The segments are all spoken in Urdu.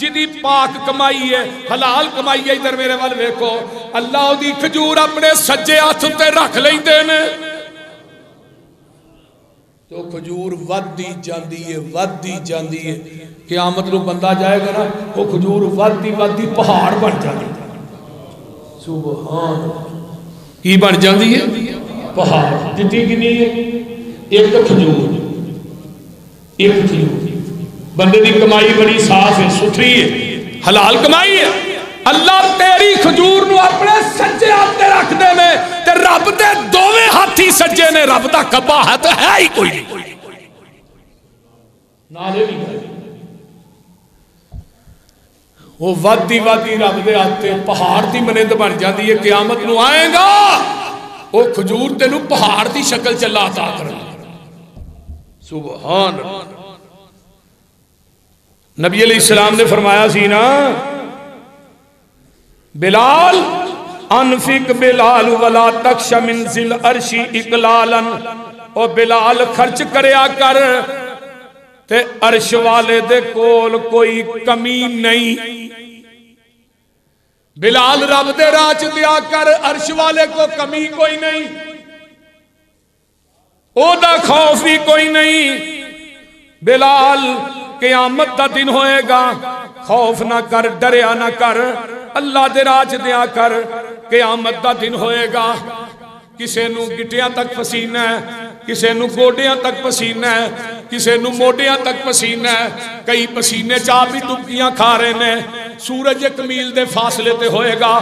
جدی پاک کمائی ہے حلال کمائی ہے ادھر میرے وال ویکھو اللہ دی کھجور اپنے سجے ہاتھ تے رکھ لیندے نے تو کھجور ودی جاندی ہے قیامت نو بندہ جائے گا نا وہ کھجور ودی پہاڑ بن جاندی سبحان کی بن جاندی ہے پہاڑ جتنی کنی ہے ایک کھجور بندے دی کمائی بڑی صاف ہے ستھری ہے حلال کمائی ہے اللہ تیری کھجور نو اپنے سجے ہاتھ تے رکھ دے میں تے رب دے دوویں ہاتھی سجے نے رب دا کبا ہے تو ہے ہی کوئی نہیں نالے بھی وہ وادی رب دے ہاتھ تے پہاڑ دی منند بن جاندی ہے قیامت نو آئے گا وہ کھجور تینو پہاڑ دی شکل چلا عطا کرے سبحان نبی علیہ السلام نے فرمایا سی نا بلال انفق بلال ولا تخش من ذل عرش اقلالا او بلال خرچ کریا کر تے عرش والے دے کول کوئی کمی نہیں بلال رب دے راہ چ دیا کر عرش والے کو کمی کوئی نہیں او دا خوف بھی کوئی نہیں بلال قیامت دا دن ہوئے گا خوف نہ کر ڈریا نہ کر اللہ دے راہ چ دیا کر قیامت دا دن ہوئے گا کسے نو گٹیاں تک پسینہ ہے کسے نو گوڑیاں تک پسینہ ہے کسے نو موڑیاں تک پسینہ ہے کئی پسینے چاہ بھی ڈبکیاں کھا رہے نے سورج ایک میل دے فاصلے تے ہوئے گا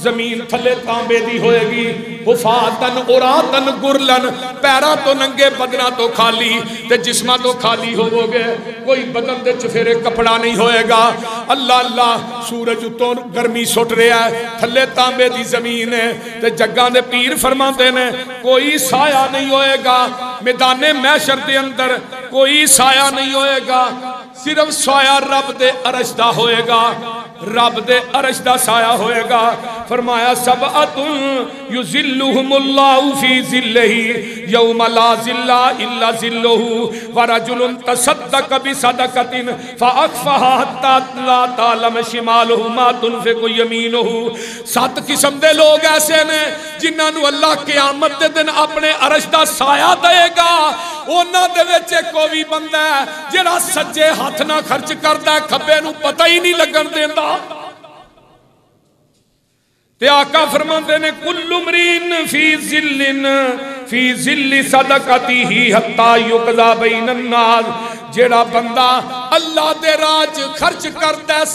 زمین تھلے تانبے دی ہوئے گی حفاتن عراتن گرلن پیرا تو ننگے بدنہ تو خالی تے جسمہ تو خالی ہو گے کوئی بدن دے چفیرے کپڑا نہیں ہوئے گا اللہ اللہ سورج تو گرمی سٹ رہا ہے تھلے تانبے دی زمین ہے تے جگاں دے پیر فرماتے نے کوئی سایہ نہیں ہوئے گا میدان محشر دے اندر کوئی سایہ نہیں ہوئے گا صرف سایہ رب دے عرش دا ہوئے گا رب دے عرش دا سایہ ہوئے گا فرمایا سبعۃ یظلھم اللہ فی ظلہ یوم لا ظل الا ظلہ ورجل تصدق بصدقۃ فاخفاها حتى لا تعلم شمالہ ما تنفق یمینہ 7 قسم دے لوگ ایسے نے جنہاں نو اللہ قیامت دے دن اپنے عرش دا سایہ دے گا انہاں دے وچ کوئی بندہ ہے جڑا سجے ہاتھ نہ خرچ کردا ہے کھبے نو پتہ ہی نہیں لگن دیندا تے آقا فرماندے نے کل امرین فی ظل صدقتہ حتی یقضی بین الناس جیڑا بندہ اللہ دے راج خرچ کرتا ہے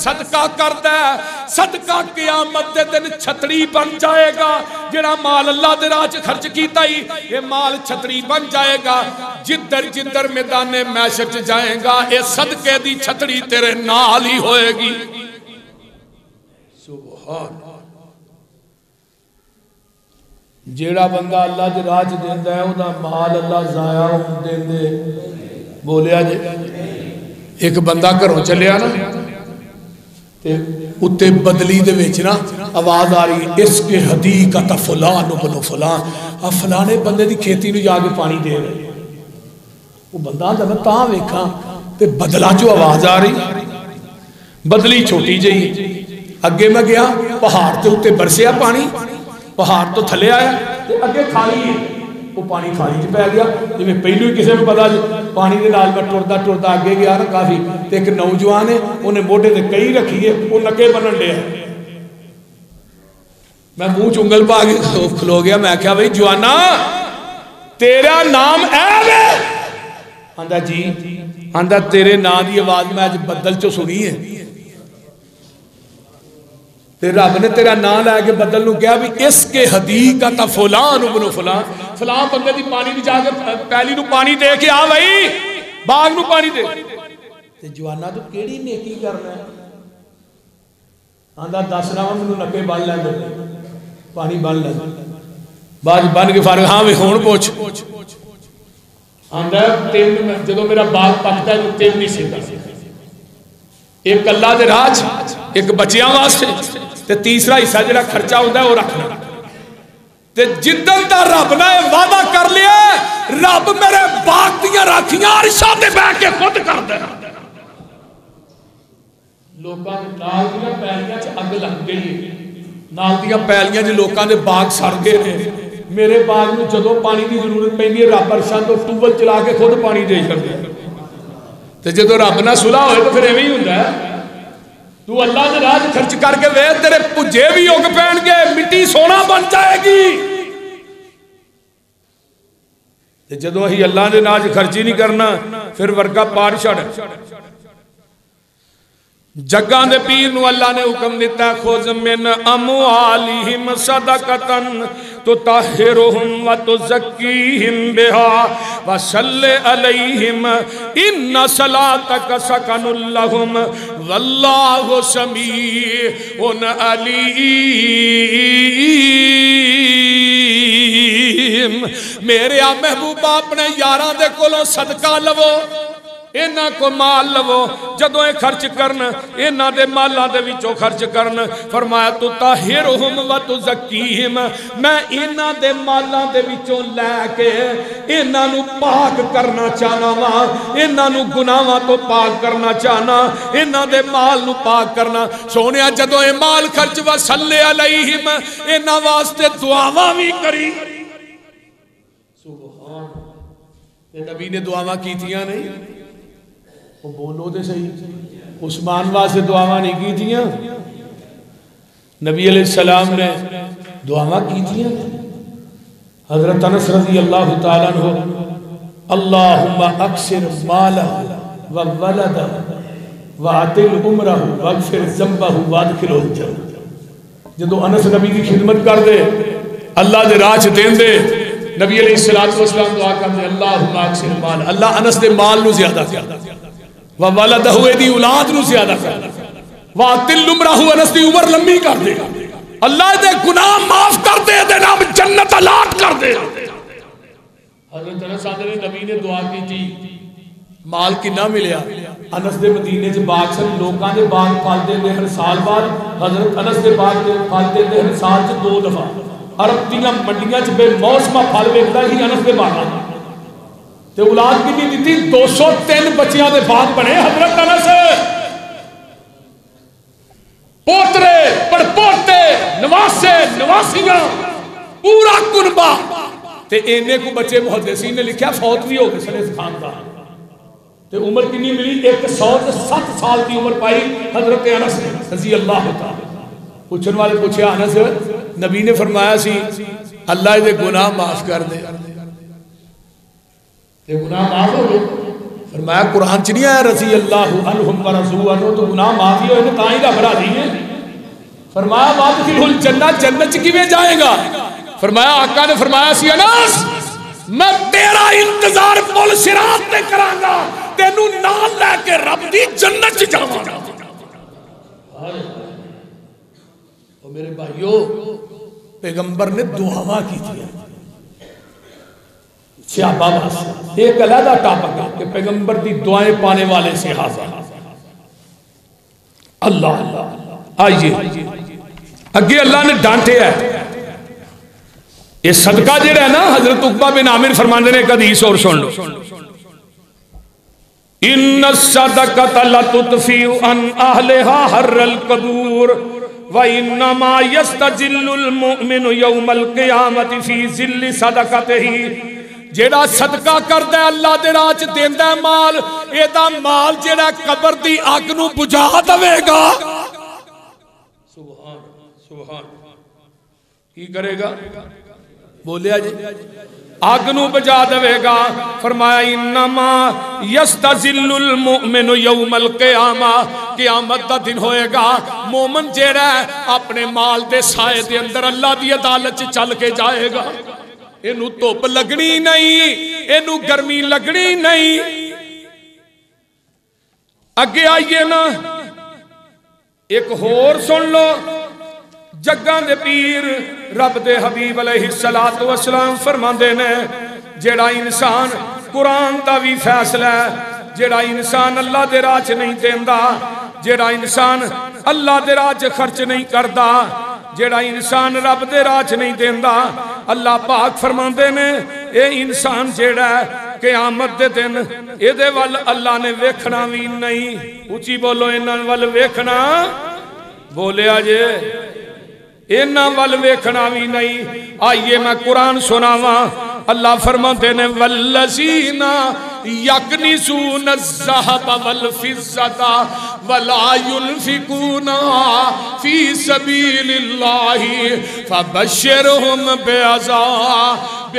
صدقہ قیامت دے دن چھتری بن جائے گا جیڑا مال اللہ دے راج خرچ کیتا ہی یہ مال چھتری بن جائے گا جدر میدان محشر جائے گا اے صدقے دی چھتری تیرے نال ہی ہوئے گی سبحان جیڑا بندہ اللہ دے راج دیندہ ہے او دا مال اللہ ضائع ہون دیندے بولیا جے ایک بندہ گھروں چلیا نا تے اتے بدلی دے وچ نا آواز آ رہی اس کے حدیقت فلان ابن فلان فلانے بندے دی کھیتی نو جا کے پانی دے رہے وہ بندہ جب تاں ویکھاں تے بدلا چو آواز آ رہی بدلی چھوٹی جئی اگے میں گیا پہاڑ تے اتے برسیا پانی پہاڑ تو تھلے آیا تے اگے کھالی ہے وہ پانی کھالی چ پی گیا جی میں پہلو ہی کسی کو پتا پانی کے نال میں ٹرتا اگے گیا نا کافی تے ایک نوجوان ہے انہیں موڈے تے کئی رکھی ہے وہ نکے بنن لیا میں منہ چنگل پا کے کھلو گیا میں کہا بھائی جوانا تیرا نام ایب ہے آندا جی آندا تیرے نام دی آواز میں آج بدل چو سنی ہے رب نے تیرا نام لے کے بدل نو کیا بھی اس کے حدیقت فلان ابن فلان فلان بندے دی پانی دی جا کے پہلی نو پانی دے کے آ بھائی باغ نو پانی دے تے جوانا تو کیڑی نیکی کرنا ہے آندا دس رہا ہوں منو نکے بن لے پانی بن لے باج بن کے فارغ ہاں بھی ہون پوچھ آندا تین جدو میرا باغ پکتا ہے تو تین نہیں سیدھا ایک اللہ دے راج ایک بچیاں واسطے تے تیسرا حصہ جڑا خرچہ ہوتا ہے وہ رکھنا تے جدن دا رب نے وعدہ کر لیا رب میرے باغ دیاں راکھیاں عرشاں تے بیٹھ کے خود کر دینا لوکاں دے نال دیاں پیلیاں چ اگ لگ گئی نال دیاں پیلیاں جے لوکاں دے باغ سڑ گئے نے میرے باغ نوں جدوں پانی دی ضرورت پیندی ہے رب عرشاں تو ٹیوبل چلا کے خود پانی دے چھڈدا ہے تے جدوں رب نال صلح ہوئے تو پھر ایویں ہی ہوندا ہے تو اللہ دے راہ خرچ کر کے ویکھ تیرے پجے بھی اگ پین گے مٹی سونا بن جائے گی تے جدوں اسی اللہ دے راہ خرچ ہی نہیں کرنا پھر ورگا پار چھڑ جگاں دے پیر نو اللہ نے حکم دیتا خذ من اموالہم صدقتن تطہرہم وتزکیہم بہا وصلی علیہم ان صلاتک سکن لہم واللہ سمیع علیم میرے محبوبہ اپنے یاراں دے کولوں صدقہ لو اینا کو مال لو جدوں اے خرچ کرن اینا دے مالاں دے وچوں خرچ کرن فرمایا تو طاہرہم و تزکیہم میں اینا دے مالاں دے وچوں لے کے اینا نو پاک کرنا چاہنا وا اینا نو گناہاں تو پاک کرنا چاہنا اینا دے مال نو پاک کرنا سونیا جدوں اے مال خرچ و صلی علیہم اینا واسطے دعاواں بھی کری سبحان تے نبی نے دعاواں کیتیاں نہیں وہ بولو دے صحیح عثمان واسطے دعاواں نہیں کی تھیاں نبی علیہ السلام نے دعاواں کی تھیاں حضرت انس رضی اللہ تعالیٰ عنہ اللہم اکثر مالہ وولدہ وعطل عمرہ واغفر ذنبہ وادخلہ الجنہ جدو انس نبی کی خدمت کر دے اللہ دے راج دین دے نبی علیہ السلام دعا کر دے اللہم اکثر مال اللہ انس دے مال نو زیادہ کر وَوَلَدَ ہوئے دی اولاد نو زیادہ کر وَاتِلْ نُمْرَہُ انس دی عمر لمبی کر دے اللہ دے گناہ معاف کر دے دے نام جنت الاٹ کر دے حضرت انس آدھے نبی نے دعا کی تھی مال کی نہ ملیا انس دے مدینے سے باغ سے لوکاں دے باغ پالتے دے ہر سال بعد حضرت انس دے باغ پالتے دے ہر سال سے 2 دفعہ عرب دیاں منڈیاں سے بے موسمہ پھل ویکھدا ہی انس دے باغ تے اولاد کی نہیں دیتی 203 بچیاں دے باپ بنے حضرت انس پوترے پڑپوتے نواسے نواسیاں پورا کنبہ تے اینے کو بچے محدثین نے لکھیا فوت بھی ہو گئے سنے خاندان تے عمر کی نہیں ملی 107 سال کی عمر پائی حضرت انس رضی اللہ تعالی پوچھن والے پوچھیا انس نبی نے فرمایا سی اللہ دے گناہ معاف کر دے تے گناہ معاف ہو گئے فرمایا قرآن چ نہیں آیا رضی اللہ عنہم ورضوا عنہ تو گناہ معاف ہی ہوئے تاں ہی رب راضی ہے فرمایا وادخلہ الجنہ جنت چ کیویں جائے گا فرمایا آقا نے فرمایا سی انس میں تیرا انتظار پل صراط تے کراں گا تینوں نال لے کے رب دی جنت چ جاواں گا او میرے بھائیو پیغمبر نے دعاواں کی تھی صحابہ واسطے ایک علیحدہ ٹاپک ہے کہ پیغمبر دی دعائیں پانے والے صحابہ اللہ آئیے اگے اللہ نے ڈانٹے ہے یہ صدقہ جڑا ہے نا حضرت عقبہ بن عامر فرماندے نے ایک حدیث اور سن لو ان الصدقۃ لتطفئ عن اہلھا حر القبور وانما يستجل المؤمن يوم القيامة في ظل صدقته جیڑا صدقہ کردا ہے اللہ دے راہ وچ دیندا ہے مال اے دا مال جیڑا قبر دی اگ نو بجھا دے گا سبحان سبحان کی کرے گا بولیا جی اگ نو بجھا دے گا فرمایا انما یستذل المؤمن یوم القیامہ قیامت دا دن ہوئے گا مومن جیڑا ہے اپنے مال دے سائے دے اندر اللہ دی عدالت چل کے جائے گا اینو توپ لگنی نہیں اینو گرمی لگنی نہیں اگے آئیے نا ایک ہور سن لو جگاں دے پیر رب دے حبیب علیہ السلام فرماندے نے جیڑا انسان قرآن دا بھی فیصلہ ہے جیڑا انسان اللہ دے راہ وچ نہیں دیندا جیڑا انسان اللہ دے راہ وچ خرچ نہیں کردا جیڑا انسان رب دے راہ وچ نہیں دیندا اللہ پاک فرماندے نے اے انسان جیڑا ہے قیامت دے دن اے دے وال اللہ نے ویکھنا بھی نہیں. اچھی بولو انہاں وال ویکھنا بولے آجے انہاں وال ویکھنا بھی نہیں. آئیے میں قرآن سناواں. اللہ فرماتے نے والذین یکنزون الذھب والفضة ولا ينفقونها في سبيل الله فبشرهم بعذاب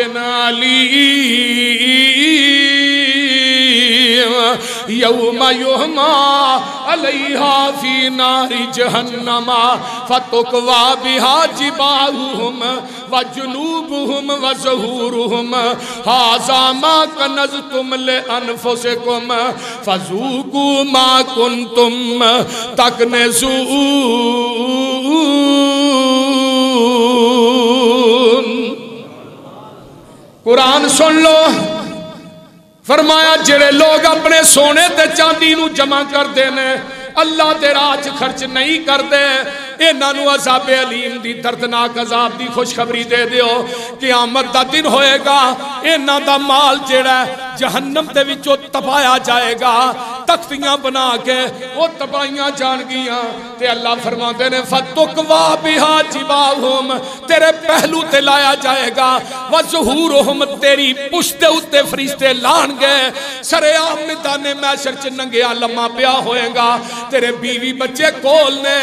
أليم يوم يحمى عليها في نار جهنم فتكوى بها جباههم وجنوبهم وظهورهم هذا ما كنزتم لأنفسكم فذوقوا ما كنتم تكنزون. قرآن سن لو. فرمایا جڑے لوگ اپنے سونے تے چاندی نو جمع کر دینے اللہ دے راہ خرچ نہیں کر دے انہاں نو عذاب علیم دی دردناک عذاب دی خوشخبری دے دیو. قیامت دا دن ہوئے گا انہاں دا مال جڑا جہنم دے وچوں تپایا جائے گا. تختیاں بنا کے وہ تپائیاں جان گیاں تے اللہ فرماتے نے فتقوا بہا جباہم تیرے پہلو تے لایا جائے گا وظہورہم تیری پشت اتے فرشتے لان گے. سرے عام میدان محشر چ ننگیا لمحہ پیا ہوئے گا. تیرے بیوی بچے کول نے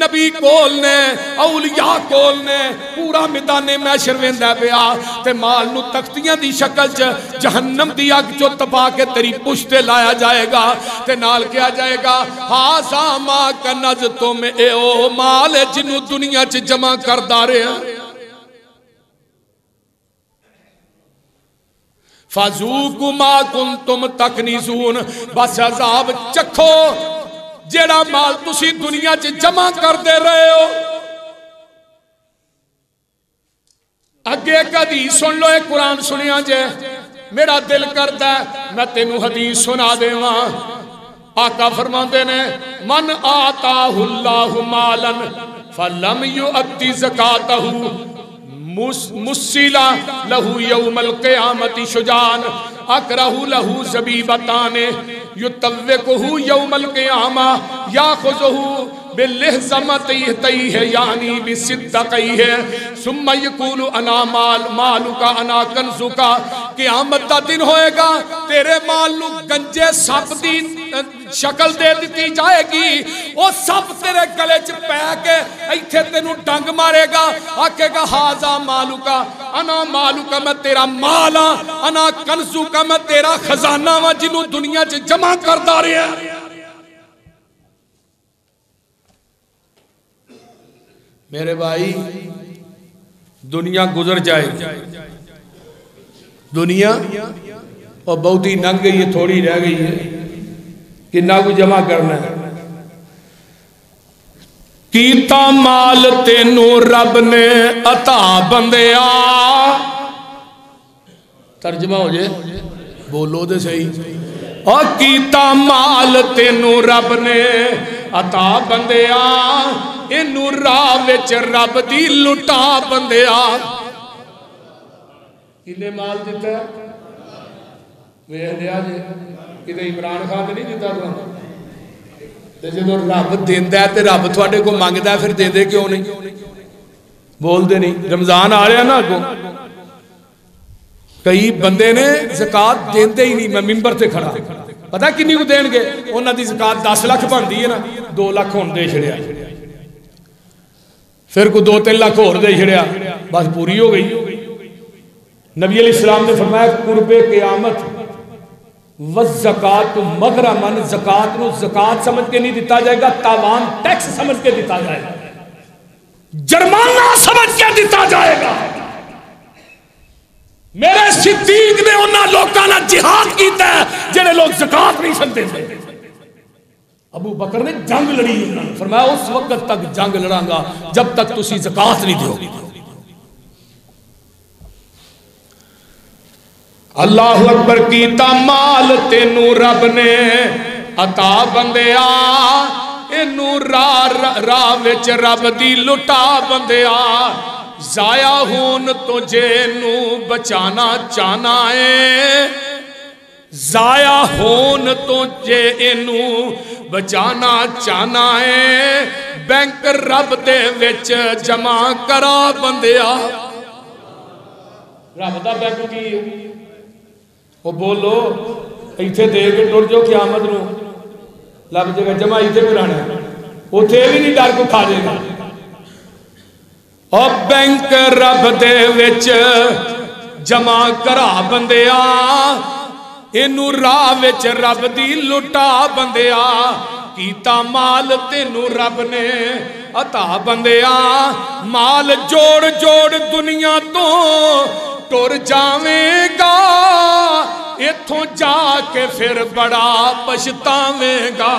نبی کول نے اولیاء کول نے پورا میدان محشر ویندا پیا تے مال نو تختیاں دی شکل چ جہنم دی اگ چو تپا کے تیری پشتے لایا جائے گا تے نال کیا جائے گا ہاسا ما کنزتم اے او مال جنو دنیا چ جمع کردا رہے فذوقوا ما کنتم تکنزون. بس عذاب چکھو جیڑا مال تسی دنیا چ جمع کر دے رہے ہو. اگے ایک حدیث سن لو. ایک قرآن سنیا جے میرا دل کرتا ہے میں تینوں حدیث سنا دے وہاں. آقا فرماندے نے من آتاہ اللہ مالا فلم یؤدی زکاتہ مسیلا لہو یوم القیامت شجان اکرہ لہو زبیبتان یتوقہ یوم القیامہ یاخذہ باللحظمتیہ یعنی بصدقیہ ثم یقول انا مالکا انا کنزکا. قیامت دا دن ہوئے گا تیرے مال نو گنجے سب دی شکل دے دیتی جائے گی. وہ سب تیرے گلے چ پہ کے ایتھے تینوں ڈنگ مارے گا آکے گا ہاذا مالکا انا مالکا میں تیرا مالا انا کنزکا میں تیرا خزانہ وا جنوں دنیا چ جمع کردا رہے ہیں. میرے بھائی دنیا گزر جائے دنیا اور بہت ہی ننگ گئی ہے تھوڑی رہ گئی ہے کتنا کو جمع کرنا ہے. کیتا مال تینوں رب نے عطا بندیا. ترجمہ ہو جائے بولو دے صحیح. اور کیتا مال تینوں رب نے عطا بندیا انو راہ وچ رب دی لٹا بندیا. کنے مال دیتا ہے ویہ دیا جے کدھے عمران خان نہیں دیتا تو جب رب دیندہ ہے تو رب تھوڑے کو مانگتا ہے پھر دے دے کیوں نہیں بول دے نہیں. رمضان آ رہا ہے نا کو کئی بندے نے زکاة دیندے ہی نہیں. میں ممبر تے کھڑا پتہ کنی کو دین گے انہاں دی زکاة 10 لاکھ بن دی ہے نا 2 لاکھ ہون دے چھڑیا پھر کو 2-3 لاکھ اور دے چھڑیا بس پوری ہو گئی. نبی علیہ السلام نے فرمایا قرب قیامت والزکاة مغرمن زکاة نو زکاة سمجھ کے نہیں دیتا جائے گا تاوان ٹیکس سمجھ کے دیتا جائے گا جرمانہ سمجھ کے دیتا جائے گا. میرے صدیق نے انہاں لوکانا جہاد کیتا ہے جنہیں لوگ زکاة نہیں سنتے تھے. ابو بکر نے جنگ لڑی فرمایا اس وقت تک جنگ لڑاں گا جب تک تسی زکاة نہیں دیو. اللہ اکبر. کیتا مال تینوں رب نے عطا بندیا انو راہ وچ رب دی لٹا بندیا. ضائع ہون تجھے نو بچانا چاہنا ہے ضائع ہون تو جے اینو بچانا چاہنا ہے بینک رب دے وچ جمع کرا بندیا رب دا بینک کی وہ بولو ایتھے دے کے ٹر جو قیامت نو لب جگہ جمع ایتھے کرانا وہ تھے بھی نہیں ڈر کو کھا دے گا اور بینک رب دے وچ جمع کرا بندیا اینو راہ وچ رب دی لٹا بندیا کیتا مال تینو رب نے عطا بندیا مال جوڑ جوڑ دنیا تو ٹر جاویں گا ایتھوں جا کے پھر بڑا پچھتاویں گا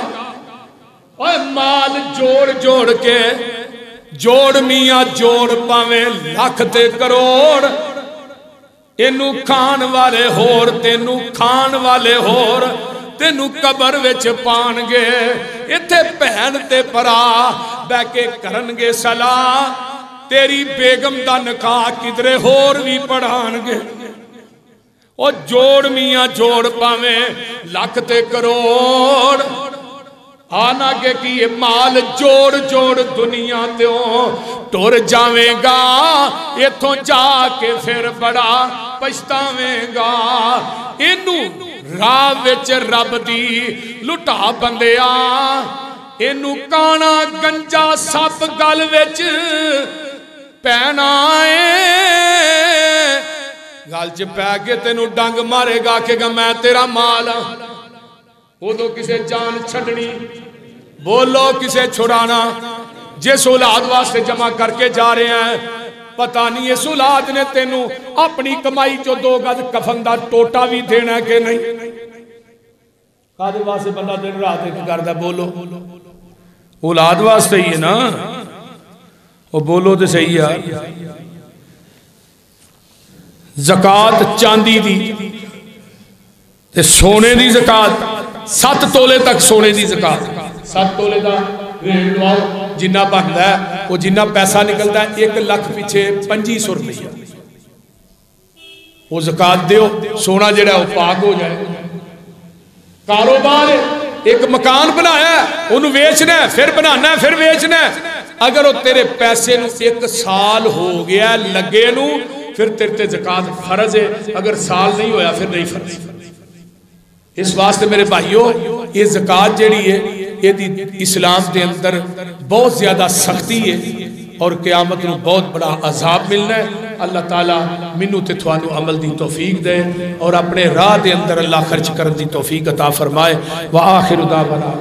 اور مال جوڑ جوڑ کے جوڑ میاں جوڑ پاویں لاکھ تے کروڑ اینو کھان والے ہور تینو کھان والے ہور تینو قبر وچ پان گے ایتھے بہن تے پرا بہ کے کرنگے صلاح تیری بیگم دا نکاح کدرے ہور بھی پڑھان گے اور جوڑ میاں جوڑ پاویں لاکھ تے کروڑ آنا کے کی مال جوڑ جوڑ دنیا تیوں ٹور جاویں گا ایتھوں جا کے پھر بڑا پچھتاویں گا اینو راہ وچ رب دی لٹا بندیا اینو کانا گنجا سب گل وچ پینا گل چ پہ کے تینو ڈنگ مارے گا کہ گا میں تیرا مال وہ تو کسے جان چھڑنی بولو کسے چھڑانا جس اولاد واسطے جمع کر کے جا رہے ہیں پتہ نہیں اس اولاد نے تینو اپنی کمائی چو 2 گز کفن دا ٹوٹا بھی دینا ہے کہ نہیں قادر واسطے بندہ دن رات ایک کردہ بولو اولاد واسطے ہی ہے نا وہ بولو تو صحیح ہے زکاة چاندی دی تے سونے دی زکاة 7 تولے تک سونے دی زکاة 7 تولے دا ریٹ لواؤ جنہ بنتا ہے وہ جنہ پیسہ نکلتا ہے 1 لاکھ پیچھے 2500 روپیہ وہ زکاة دیو سونا جڑا وہ پاک ہو جائے کاروبار ایک مکان بنایا ہے انہوں ویچنا ہے پھر بنانا ہے پھر ویچنا ہے اگر وہ تیرے پیسے نو 1 سال ہو گیا لگے نو پھر تیرے تے زکاة فرض ہے اگر سال نہیں ہویا پھر نہیں فرض اس واسطے میرے بھائیو یہ زکاة جڑی ہے یہ اسلام دے اندر بہت زیادہ سختی ہے اور قیامت نو بہت بڑا عذاب ملنا ہے اللہ تعالیٰ منو تے تھوانو عمل دی توفیق دے اور اپنے راہ دے اندر اللہ خرچ کرن دی توفیق عطا فرمائے وآخر دعوانا